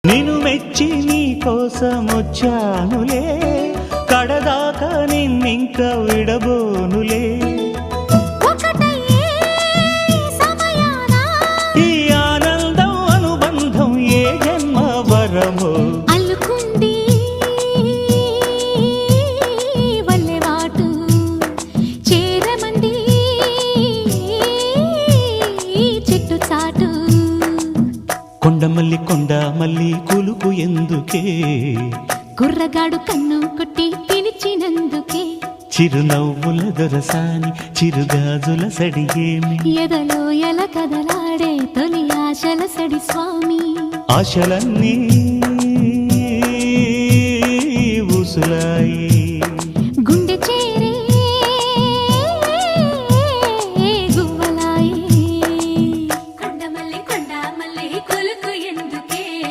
నిన్ను మెచ్చి నీ కోసం వచ్చానులే, కడదాకా నిన్నింక విడబోనులే. ఈ ఆనందం అనుబంధం ఏ జన్మ వరమో అల్లుకుంది వల్లెవాటు చేరమంది చెట్టు చాటు. కొండ మల్లి కులుకు ఎందుకే, కుర్రగాడు కన్ను కొట్టి పిలిచినందుకే. చిరునవ్వుల దొరసాని చిరుగాజుల సడిగేమి, ఎదలో ఎల కదలాడే తొలి ఆశల సడి స్వామి. ఆశలన్నీ ఊసులా